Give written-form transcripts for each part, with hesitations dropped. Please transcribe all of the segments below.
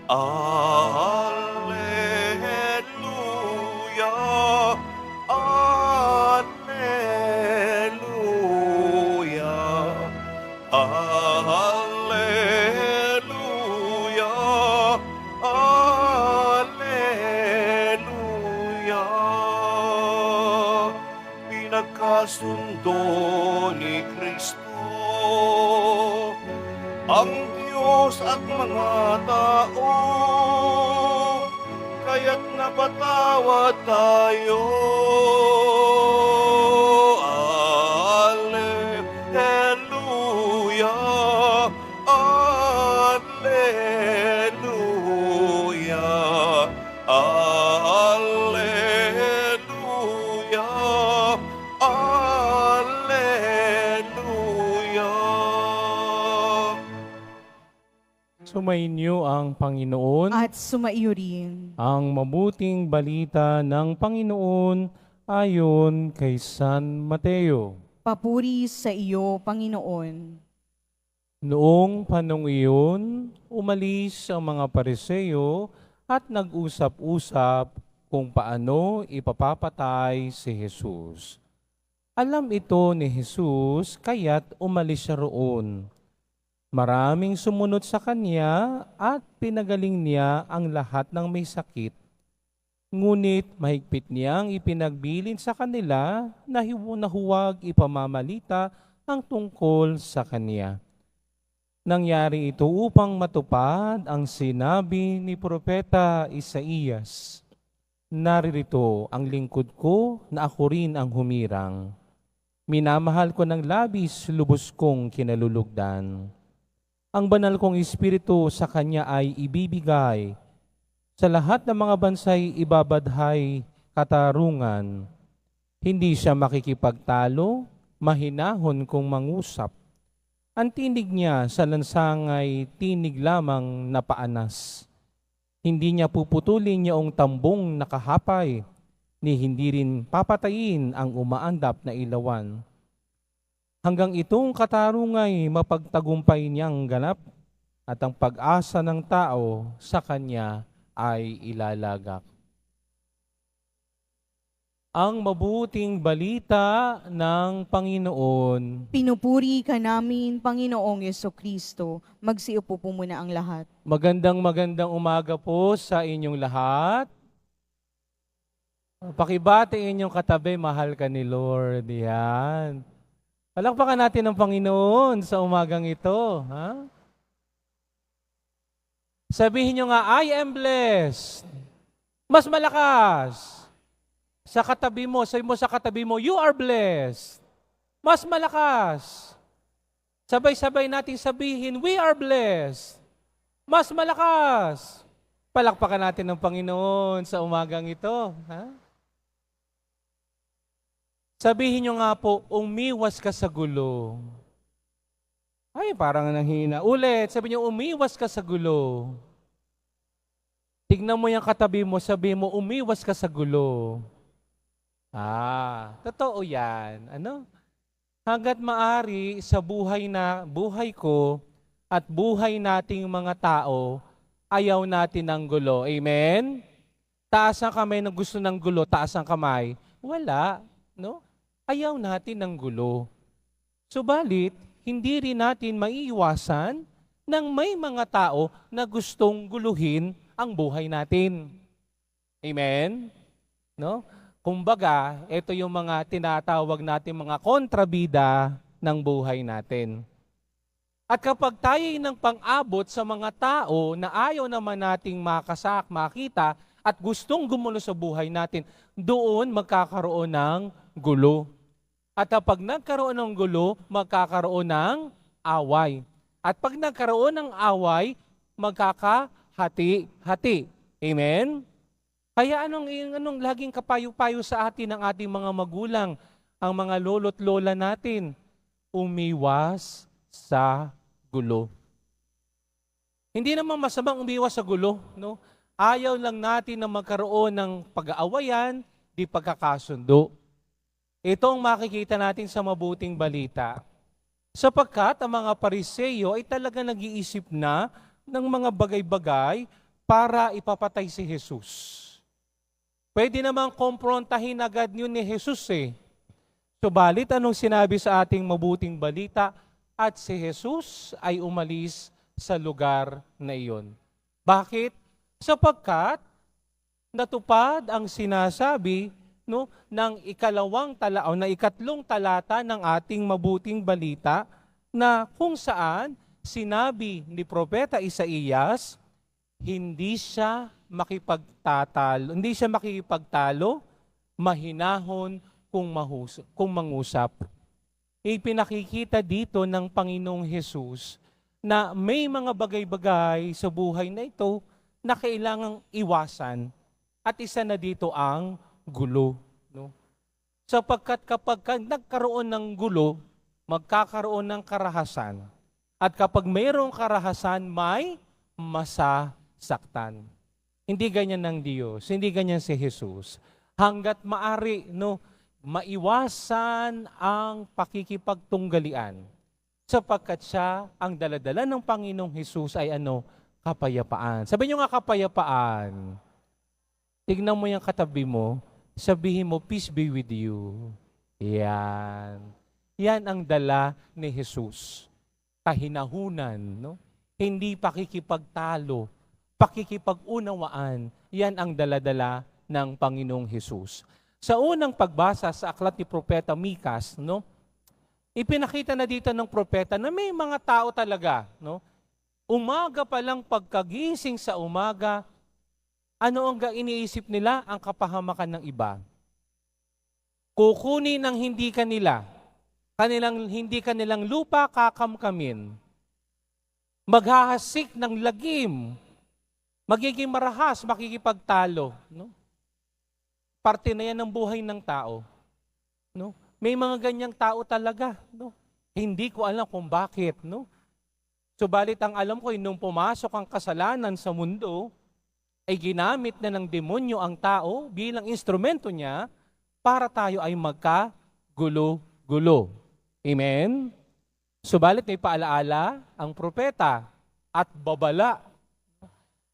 Alleluia, alleluia, alleluia, alleluia. Pinagkasundo ni Kristo ang Diyos at mga tao, kaya't napatawad tayo. Alleluia, alleluia, alleluia, alleluia. Sumainyo ang Panginoon. At sumaiyo rin. Ang mabuting balita ng Panginoon ayon kay San Mateo. Papuri sa iyo, Panginoon. Noong panong iyon, umalis ang mga Pariseo at nag-usap-usap kung paano ipapapatay si Jesus. Alam ito ni Jesus, kaya't umalis siya roon. Maraming sumunod sa kanya at pinagaling niya ang lahat ng may sakit. Ngunit mahigpit niyang ipinagbilin sa kanila na huwag ipamamalita ang tungkol sa kanya. Nangyari ito upang matupad ang sinabi ni Propeta Isaías. Naririto ang lingkod ko na ako rin ang humirang. Minamahal ko ng labis, lubos kong kinalulugdan. Ang banal kong espiritu sa kanya ay ibibigay. Sa lahat ng mga bansay ibabadhay katarungan. Hindi siya makikipagtalo, mahinahon kung mangusap. Ang tinig niya sa lansangay tinig lamang na paanas. Hindi niya puputulin yaong tambong nakahapay, ni hindi rin papatayin ang umaandap na ilawan. Hanggang itong katarungay mapagtagumpay niyang ganap at ang pag-asa ng tao sa kanya ay ilalagak. Ang mabuting balita ng Panginoon. Pinupuri ka namin, Panginoong Yesukristo. Magsiupo po muna ang lahat. Magandang umaga po sa inyong lahat. Pakibati inyong katabi, mahal ka ni Lord. Yan. Palakpakan natin ang Panginoon sa umagang ito. Ha? Sabihin nyo nga, I am blessed. Mas malakas. Sa katabi mo, sabi mo sa katabi mo, you are blessed. Mas malakas. Sabay-sabay nating sabihin, we are blessed. Mas malakas. Palakpakan natin ang Panginoon sa umagang ito. Ha? Sabihin nyo nga po, umiwas ka sa gulo. Ay, parang nanghina. Ulit, sabi nyo, umiwas ka sa gulo. Tignan mo yung katabi mo, sabi mo, umiwas ka sa gulo. Totoo yan. Ano? Hanggat maari sa buhay ko at buhay nating mga tao, ayaw natin ng gulo. Amen? Taas ang kamay na gusto ng gulo, taas ang kamay. Wala. No? Ayaw natin ng gulo. Subalit, hindi rin natin maiiwasan ng may mga tao na gustong guluhin ang buhay natin. Amen? No? Kumbaga, ito yung mga tinatawag natin mga kontrabida ng buhay natin. At kapag tayo ng pang-abot sa mga tao na ayaw naman nating makita at gustong gumulo sa buhay natin, doon magkakaroon ng gulo. At kapag nagkaroon ng gulo, magkakaroon ng away. At pag nagkaroon ng away, magkakahati-hati. Amen? Kaya anong laging kapayo-payo sa atin ng ating mga magulang, ang mga lolo't lola natin? Umiwas sa gulo. Hindi naman masamang umiwas sa gulo, no? Ayaw lang natin na magkaroon ng pag-aawayan, di pagkakasundo. Ito ang makikita natin sa mabuting balita. Sapagkat ang mga Pariseo ay talaga nag-iisip na ng mga bagay-bagay para ipapatay si Jesus. Pwede namang komprontahin agad yun ni Jesus eh. Subalit anong sinabi sa ating mabuting balita? At si Jesus ay umalis sa lugar na iyon. Bakit? Sapagkat natupad ang sinasabi ng ikatlong talata ng ating mabuting balita na kung saan sinabi ni Propeta Isaías, hindi siya makikipagtalo, mahinahon kung mangusap. Ipinakikita dito ng Panginoong Hesus na may mga bagay-bagay sa buhay na ito na kailangang iwasan. At isa na dito ang gulo. No? Sapagkat kapag nagkaroon ng gulo, magkakaroon ng karahasan. At kapag mayroong karahasan, may masasaktan. Hindi ganyan ng Diyos, hindi ganyan si Jesus. Hanggat maari, maiwasan ang pakikipagtunggalian. Sapagkat siya, ang daladala ng Panginoong Hesus ay kapayapaan. Sabi niyo nga kapayapaan. Tignan mo yung katabi mo, sabihin mo, peace be with you. Yan. Yan ang dala ni Jesus. Kahinahunan, Hindi pakikipagtalo, pakikipag-unawaan. Yan ang daladala ng Panginoong Hesus. Sa unang pagbasa sa aklat ni Propeta Mikas, ipinakita na dito ng propeta na may mga tao talaga, umaga pa lang pagkagising sa umaga, ano ang iniisip nila? Ang kapahamakan ng iba. Kukunin ng hindi kanilang lupa kakamkamin. Maghahasik ng lagim. Magiging marahas, makikipagtalo. Parte na yan ng buhay ng tao. May mga ganyang tao talaga. Hindi ko alam kung bakit. Subalit ang alam ko, nung pumasok ang kasalanan sa mundo, ay ginamit na ng demonyo ang tao bilang instrumento niya para tayo ay magkagulo-gulo. Amen? Subalit may paalaala ang propeta at babala.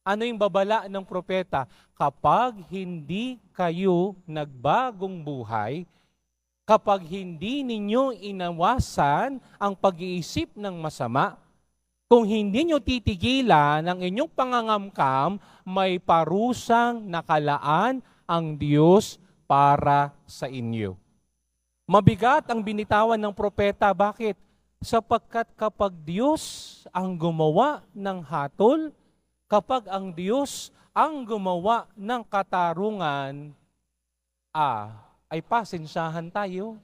Ano yung babala ng propeta? Kapag hindi kayo nagbagong buhay, kapag hindi ninyo inawasan ang pag-iisip ng masama, kung hindi nyo titigilan ang inyong pangangamkam, may parusang nakalaan ang Diyos para sa inyo. Mabigat ang binitawan ng propeta. Bakit? Sapagkat kapag Diyos ang gumawa ng hatol, kapag ang Diyos ang gumawa ng katarungan, ay pasensyahan tayo.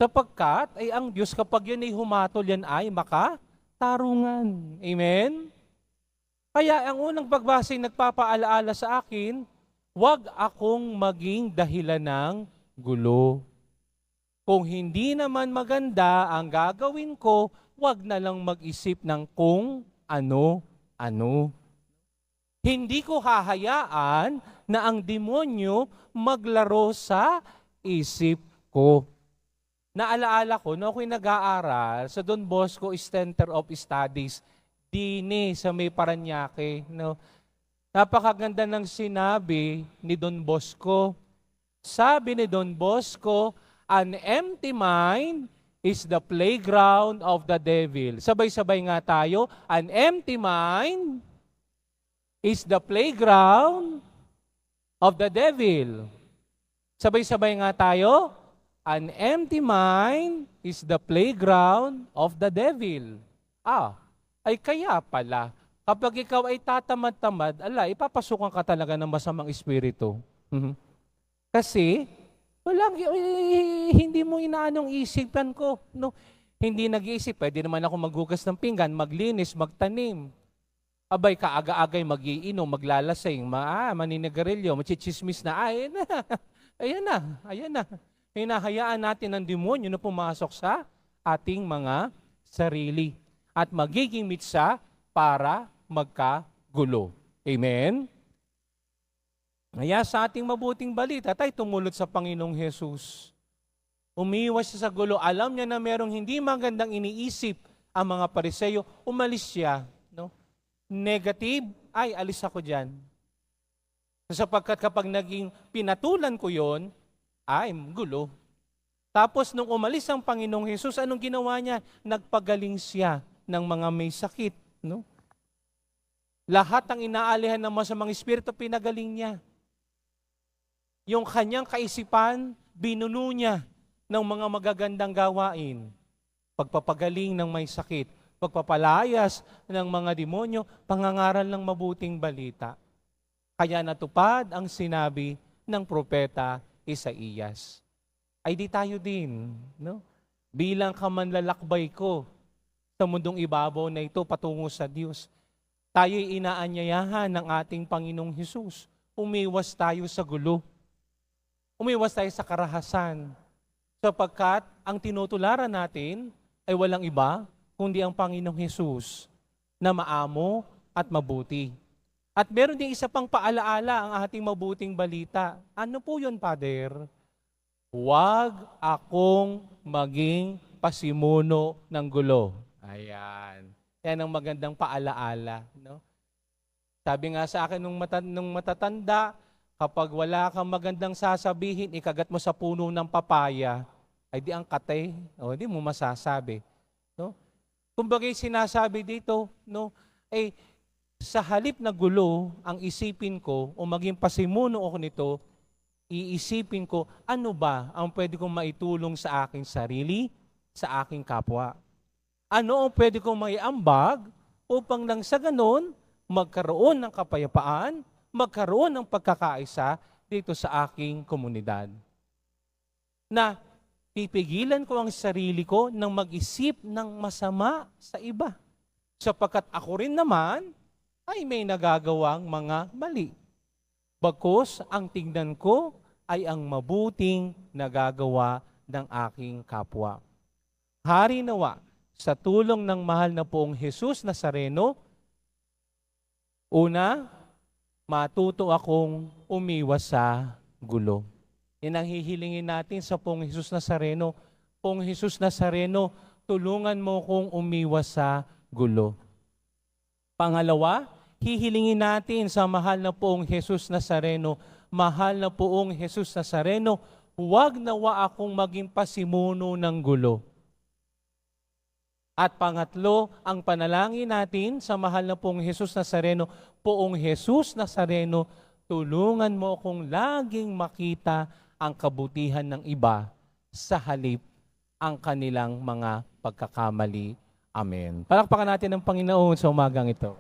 Sapagkat ay ang Diyos kapag yun ay humatol, yan ay makatarungan. Amen? Kaya ang unang pagbasa ay nagpapaalaala sa akin, huwag akong maging dahilan ng gulo. Kung hindi naman maganda ang gagawin ko, huwag na lang mag-isip ng kung ano. Hindi ko hahayaan na ang demonyo maglaro sa isip ko. Naalaala ko, ako'y nag-aaral sa Don Bosco Center of Studies, dini sa may Paranaque. Napakaganda ng sinabi ni Don Bosco. Sabi ni Don Bosco, an empty mind is the playground of the devil. Sabay-sabay nga tayo, an empty mind is the playground of the devil. Sabay-sabay nga tayo, an empty mind is the playground of the devil. Ay kaya pala, kapag ikaw ay tatamad-tamad, ipapasukan ka talaga ng masamang espiritu. Kasi, hindi mo inaanong isipan ko. Hindi nag-iisip, pwede naman ako maghugas ng pinggan, maglinis, magtanim. Abay, kaaga-agay magiinom, maglalasing, maninigarilyo, machichismis na, ayan na. Hinahayaan natin ang demonyo na pumasok sa ating mga sarili at magiging mitsa para magkagulo. Amen? Kaya sa ating mabuting balita, tayo tumulot sa Panginoong Hesus. Umiwas siya sa gulo. Alam niya na merong hindi magandang iniisip ang mga Pariseyo. Umalis siya. Negative ay alis ako dyan. Sapagkat kapag naging pinatulan ko yon, ay gulo. Tapos nung umalis ang Panginoong Hesus, anong ginawa niya? Nagpagaling siya ng mga may sakit. No? Lahat ng inaalihan ng masamang espiritu, pinagaling niya. Yung kanyang kaisipan, binuno niya ng mga magagandang gawain. Pagpapagaling ng may sakit, pagpapalayas ng mga demonyo, pangangaral ng mabuting balita. Kaya natupad ang sinabi ng propeta Isaías. Ay di tayo din, no? Bilang kamanlalakbay ko sa mundong ibabaw na ito patungo sa Diyos, tayo'y inaanyayahan ng ating Panginoong Hesus. Umiwas tayo sa gulo. Umiwas tayo sa karahasan. Sapagkat ang tinutularan natin ay walang iba kundi ang Panginoong Hesus na maamo at mabuti. At meron din isa pang paalaala ang ating mabuting balita. Ano po yun, Father? Huwag akong maging pasimuno ng gulo. Ayan. Yan ang magandang paalaala. No? Sabi nga sa akin nung matatanda, kapag wala kang magandang sasabihin, ikagat mo sa puno ng papaya, ay di ang kate, o di mo masasabi. No? Kumbaga sinasabi dito, no, sa halip na gulo, ang isipin ko, o maging pasimuno ako nito, iisipin ko, ano ba ang pwede kong maitulong sa aking sarili, sa aking kapwa? Ano ang pwede kong maiambag upang nang sa ganon, magkaroon ng kapayapaan, magkaroon ng pagkakaisa dito sa aking komunidad. Na pipigilan ko ang sarili ko ng mag-isip ng masama sa iba. Sapagkat ako rin naman ay may nagagawang mga mali. Bagkus ang tingnan ko ay ang mabuting nagagawa ng aking kapwa. Hari nawa, sa tulong ng mahal na poong Jesus Nazareno, una, matuto akong umiwas sa gulo. Yan ang hihilingin natin sa Poong Jesus Nazareno. Poong Jesus Nazareno, tulungan mo kong umiwas sa gulo. Pangalawa, hihilingin natin sa mahal na Poong Jesus Nazareno, mahal na Poong Jesus Nazareno, huwag nawa akong maging pasimuno ng gulo. At pangatlo, ang panalangin natin sa mahal na Poong Jesus Nazareno, Poong Jesus Nazareno, tulungan mo akong laging makita ang kabutihan ng iba sa halip ang kanilang mga pagkakamali. Amen. Palakpakan natin ang Panginoon sa umagang ito.